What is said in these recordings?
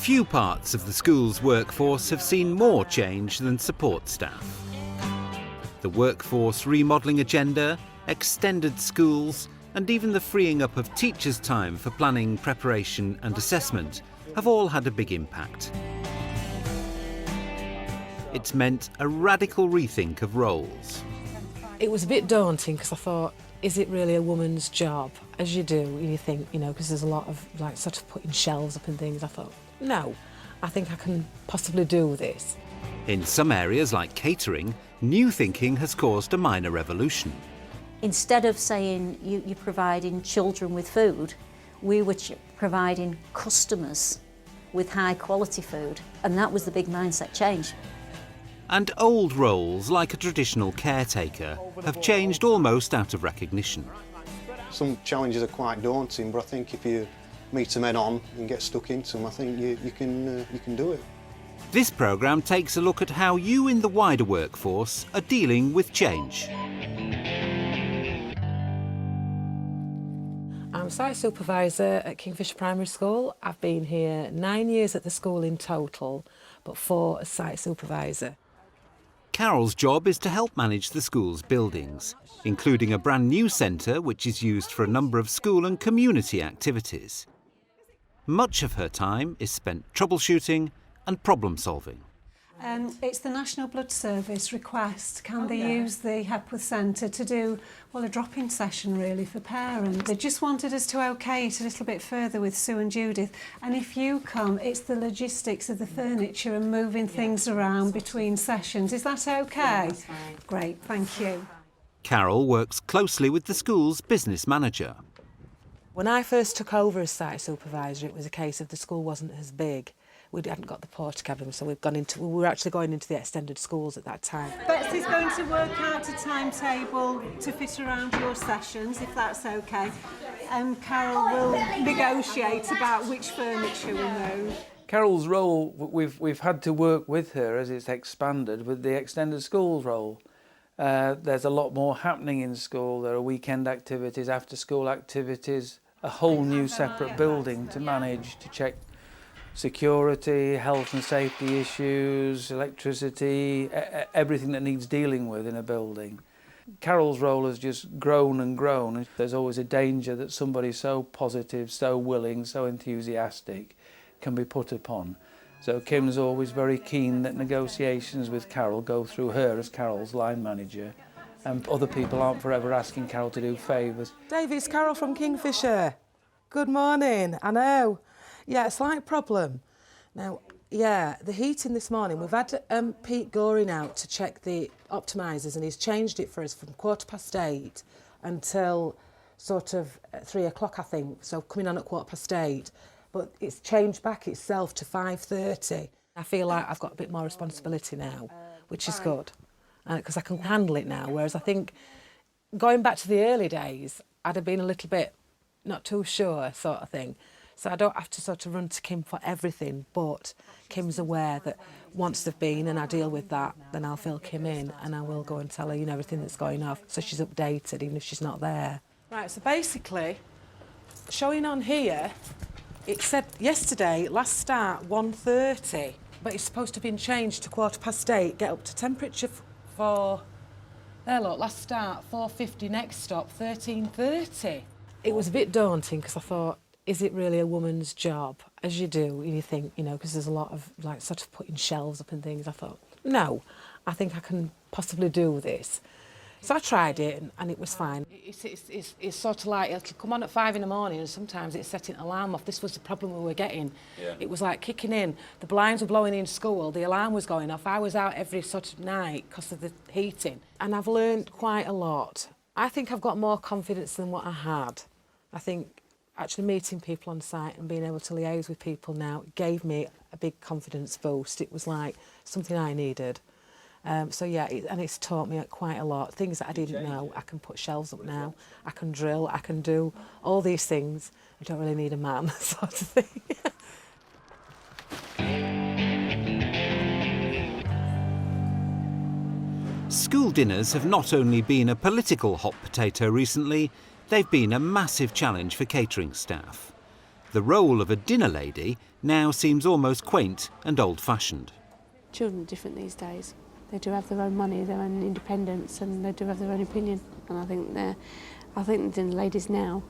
Few parts of the school's workforce have seen more change than support staff. The workforce remodelling agenda, extended schools, and even the freeing up of teachers' time for planning, preparation and assessment have all had a big impact. It's meant a radical rethink of roles. It was a bit daunting because I thought, is it really a woman's job? As you do, you think, because there's a lot of sort of putting shelves up and things. I thought, no, I think I can possibly do this. In some areas like catering, new thinking has caused a minor revolution. Instead of saying you're providing children with food, we were providing customers with high quality food, and that was the big mindset change. And old roles like a traditional caretaker have changed almost out of recognition. Some challenges are quite daunting, but I think if you meet them head on and get stuck into them, I think you can do it. This programme takes a look at how you in the wider workforce are dealing with change. I'm site supervisor at Kingfisher Primary School. I've been here 9 years at the school in total, but 4 as site supervisor. Carol's job is to help manage the school's buildings, including a brand new centre which is used for a number of school and community activities. Much of her time is spent troubleshooting and problem solving. It's the National Blood Service request. Can they use the Hepworth Centre to do, a drop-in session really for parents? They just wanted us to OK it a little bit further with Sue and Judith. And if you come, it's the logistics of the furniture and moving things around between sessions. Is that OK? Yeah, that's fine. Great, thank you. Carol works closely with the school's business manager. When I first took over as site supervisor, it was a case of the school wasn't as big. We hadn't got the porta cabin, so we were actually going into the extended schools at that time. Betsy's going to work out a timetable to fit around your sessions, if that's OK. Carol will negotiate about which furniture we move. Carol's role, we've had to work with her as it's expanded with the extended schools role. There's a lot more happening in school. There are weekend activities, after school activities, a whole new separate building to manage, to check security, health and safety issues, electricity, everything that needs dealing with in a building. Carol's role has just grown and grown. There's always a danger that somebody so positive, so willing, so enthusiastic can be put upon. So Kim's always very keen that negotiations with Carol go through her as Carol's line manager, and other people aren't forever asking Carol to do favours. Dave, it's Carol from Kingfisher. Good morning, I know. Yeah, a slight problem. Now, yeah, the heating this morning, we've had Pete Goring out to check the optimisers, and he's changed it for us from 8:15 until sort of 3 o'clock, I think, so coming on at 8:15. But it's changed back itself to 5:30. I feel like I've got a bit more responsibility now, which is good, because I can handle it now, whereas I think going back to the early days, I'd have been a little bit not too sure sort of thing. So I don't have to sort of run to Kim for everything, but Kim's aware that once they've been and I deal with that, then I'll fill Kim in and I will go and tell her, everything that's going off, so she's updated even if she's not there. Right, so basically, showing on here, it said yesterday, last start 1:30, but it's supposed to have been changed to 8:15, get up to temperature for, there look, last start 4:50, next stop 13:30. It was a bit daunting because I thought, is it really a woman's job? As you do, you think, because there's a lot of sort of putting shelves up and things. I thought, no, I think I can possibly do this. So I tried it and it was fine. It's sort of like, it'll come on at 5 in the morning and sometimes it's setting an alarm off. This was the problem we were getting. Yeah. It was like kicking in. The blinds were blowing in school, the alarm was going off. I was out every sort of night because of the heating. And I've learned quite a lot. I think I've got more confidence than what I had. I think actually meeting people on site and being able to liaise with people now gave me a big confidence boost. It was like something I needed. So yeah, and it's taught me quite a lot. Things that I didn't know, I can put shelves up now, I can drill, I can do all these things. I don't really need a man, sort of thing. School dinners have not only been a political hot potato recently, they've been a massive challenge for catering staff. The role of a dinner lady now seems almost quaint and old-fashioned. Children are different these days. They do have their own money, their own independence, and they do have their own opinion. And I think the dinner ladies now,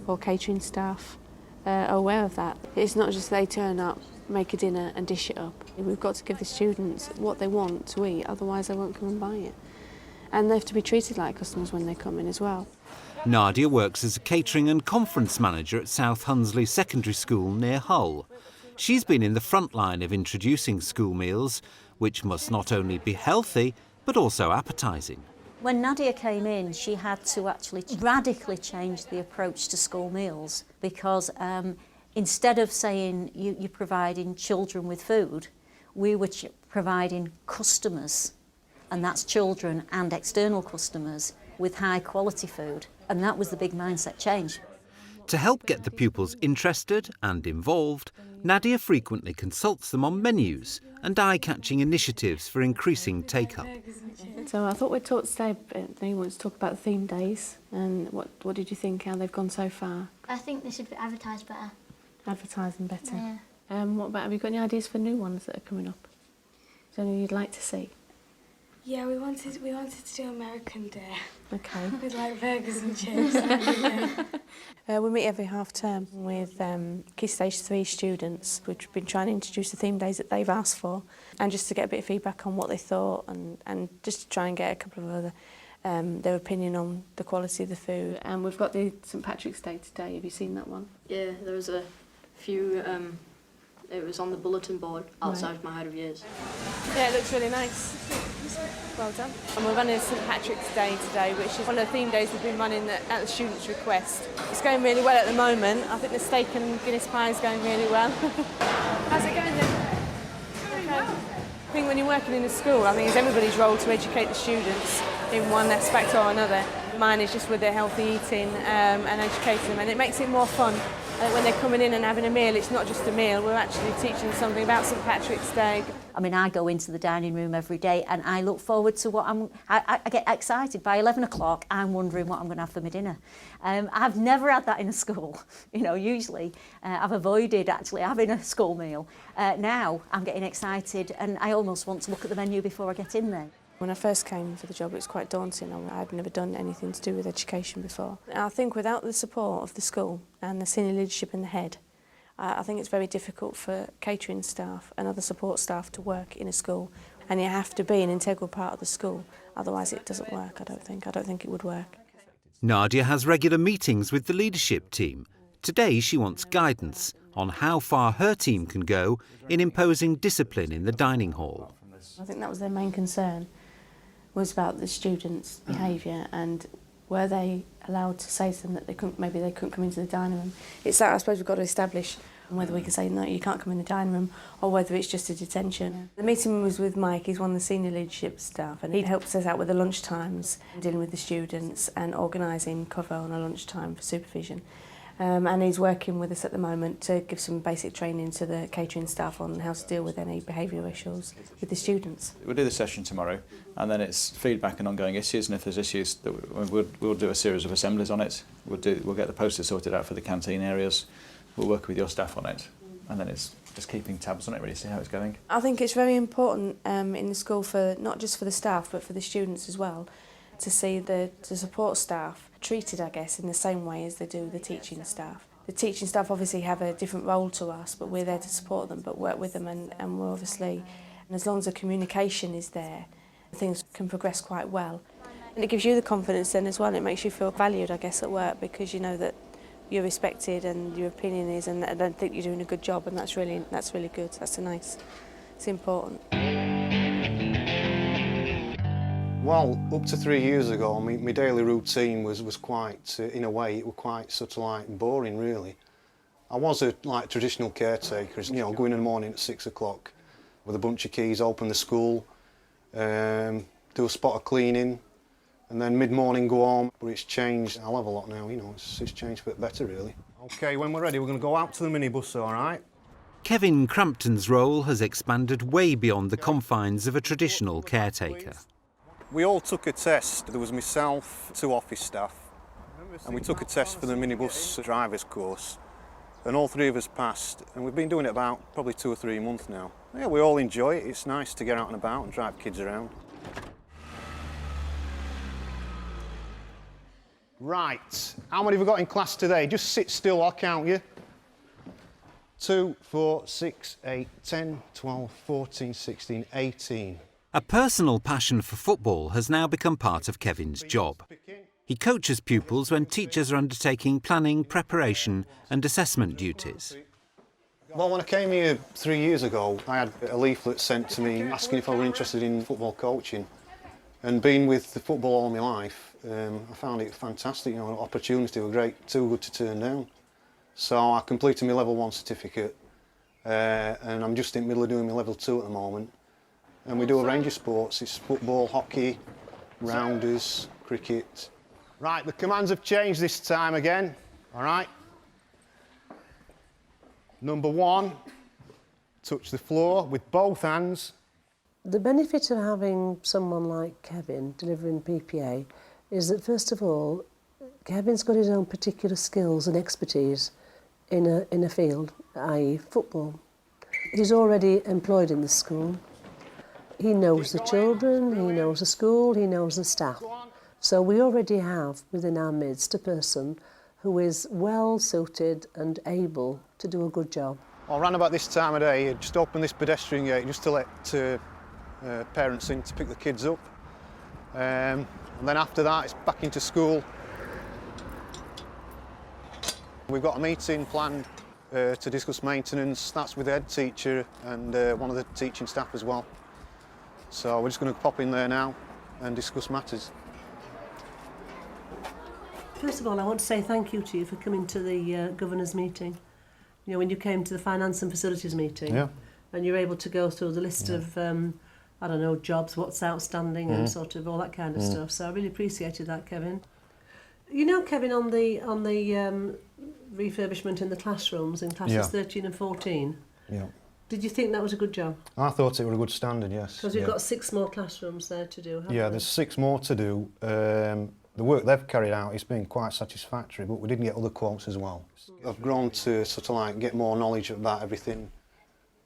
or catering staff, are aware of that. It's not just they turn up, make a dinner and dish it up. We've got to give the students what they want to eat, otherwise they won't come and buy it. And they have to be treated like customers when they come in as well. Nadia works as a catering and conference manager at South Hunsley Secondary School near Hull. She's been in the front line of introducing school meals, which must not only be healthy, but also appetising. When Nadia came in, she had to actually radically change the approach to school meals because instead of saying you're providing children with food, we were providing customers, and that's children and external customers, with high quality food. And that was the big mindset change. To help get the pupils interested and involved, Nadia frequently consults them on menus and eye-catching initiatives for increasing take-up. So I thought we'd talk today, they want to talk about the theme days, and what did you think, how they've gone so far? I think they should be advertised better. Advertising better? Yeah. What about, have you got any ideas for new ones that are coming up? Is there anything you'd like to see? Yeah, we wanted to do American Day. Okay. With like burgers and chips and everything. We meet every half term with Key Stage 3 students. We've been trying to introduce the theme days that they've asked for, and just to get a bit of feedback on what they thought, and just to try and get a couple of other their opinion on the quality of the food. And we've got the St Patrick's Day today. Have you seen that one? Yeah, there was a few. It was on the bulletin board outside my head of years. Yeah, it looks really nice. Well done. And we're running St Patrick's Day today, which is one of the theme days we've been running at the students' request. It's going really well at the moment. I think the steak and Guinness pie is going really well. How's it going then? Okay. I think when you're working in a school, I think it's everybody's role to educate the students in one aspect or another. Mine is just with their healthy eating and educating them, and it makes it more fun. When they're coming in and having a meal, it's not just a meal, we're actually teaching them something about St Patrick's Day. I mean, I go into the dining room every day and I look forward to what I get excited. By 11 o'clock, I'm wondering what I'm going to have for my dinner. I've never had that in a school. You know, usually I've avoided actually having a school meal. Now I'm getting excited and I almost want to look at the menu before I get in there. When I first came for the job, it was quite daunting. I'd never done anything to do with education before. I think without the support of the school and the senior leadership and the head, I think it's very difficult for catering staff and other support staff to work in a school. And you have to be an integral part of the school, otherwise it doesn't work, I don't think. I don't think it would work. Nadia has regular meetings with the leadership team. Today she wants guidance on how far her team can go in imposing discipline in the dining hall. I think that was their main concern, was about the students' behaviour and were they allowed to say to them that they couldn't come into the dining room. It's that I suppose we've got to establish whether we can say no, you can't come in the dining room, or whether it's just a detention. Yeah. The meeting was with Mike. He's one of the senior leadership staff, and he helps us out with the lunch times, dealing with the students and organising cover on a lunchtime for supervision. And he's working with us at the moment to give some basic training to the catering staff on how to deal with any behavioural issues with the students. We'll do the session tomorrow, and then it's feedback and ongoing issues, and if there's issues, we'll do a series of assemblies on it. We'll get the posters sorted out for the canteen areas. We'll work with your staff on it, and then it's just keeping tabs on it, really, see how it's going. I think it's very important in the school, for not just for the staff but for the students as well, to see the support staff treated, I guess, in the same way as they do the teaching staff. The teaching staff obviously have a different role to us, but we're there to support them, but work with them, and we're obviously, and as long as the communication is there, things can progress quite well. And it gives you the confidence then as well, it makes you feel valued, I guess, at work, because you know that you're respected and your opinion is, and I don't think you're doing a good job, and that's really good. That's nice. It's important. Well, up to 3 years ago, my daily routine was quite, in a way, it was quite sort of like boring, really. I was a traditional caretaker, you know, go in the morning at 6 o'clock with a bunch of keys, open the school, do a spot of cleaning, and then mid-morning go home. But it's changed. I'll have a lot now, you know, it's changed a bit better, really. OK, when we're ready, we're going to go out to the minibus, all right? Kevin Crampton's role has expanded way beyond the confines of a traditional caretaker. We all took a test. There was myself, 2 office staff, and we took a test for the minibus driver's course. and all three of us passed, and we've been doing it about probably 2 or 3 months now. Yeah, we all enjoy it. It's nice to get out and about and drive kids around. Right, how many have we got in class today? Just sit still, I'll count you. 2, 4, 6, 8, 10, 12, 14, 16, 18. A personal passion for football has now become part of Kevin's job. He coaches pupils when teachers are undertaking planning, preparation and assessment duties. Well, when I came here 3 years ago, I had a leaflet sent to me asking if I were interested in football coaching. And being with the football all my life, I found it fantastic. You know, opportunity were great, too good to turn down. So I completed my level 1 certificate, and I'm just in the middle of doing my level 2 at the moment. And we do a range of sports. It's football, hockey, rounders, cricket. Right, the commands have changed this time again, all right? Number 1, touch the floor with both hands. The benefit of having someone like Kevin delivering PPA is that, first of all, Kevin's got his own particular skills and expertise in a field, i.e. football. He's already employed in the school. He knows the children, he knows the school, he knows the staff. So we already have within our midst a person who is well suited and able to do a good job. Well, around about this time of day, you just open this pedestrian gate just to let parents in to pick the kids up. And then after that, it's back into school. We've got a meeting planned to discuss maintenance. That's with the head teacher and one of the teaching staff as well. So we're just going to pop in there now and discuss matters. First of all, I want to say thank you to you for coming to the Governor's meeting. You know, when you came to the Finance and Facilities meeting, yeah. And you're able to go through the list of, I don't know, jobs, what's outstanding and sort of all that kind of stuff. So I really appreciated that, Kevin. You know, Kevin, on the refurbishment in the classrooms in classes 13 and 14, did you think that was a good job? I thought it was a good standard, yes. Because we've got 6 more classrooms there to do, haven't we? There's 6 more to do. The work they've carried out has been quite satisfactory, but we didn't get other quotes as well. I've grown to sort of like get more knowledge about everything.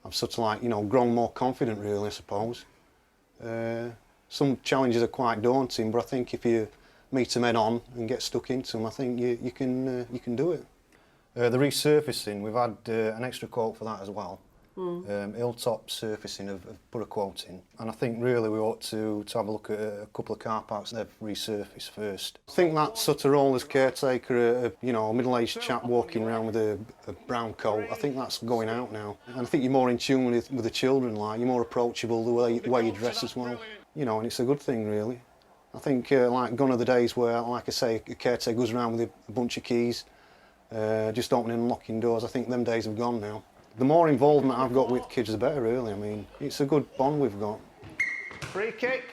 I've sort of like, you know, grown more confident really, I suppose. Some challenges are quite daunting, but I think if you meet them head on and get stuck into them, I think you can do it. The resurfacing, we've had an extra quote for that as well. Hilltop surfacing have put a quote in, and I think really we ought to have a look at a couple of car parks they've resurfaced first. I think that sort of role as caretaker, you know, a middle-aged chap walking around with a brown coat, I think that's going out now. And I think you're more in tune with the children, like you're more approachable the way you dress as well. You know, and it's a good thing really. I think like gone are the days where, like I say, a caretaker goes around with a bunch of keys, just opening and locking doors. I think them days have gone now. The more involvement I've got with kids, the better, really. I mean, it's a good bond we've got. Free kick.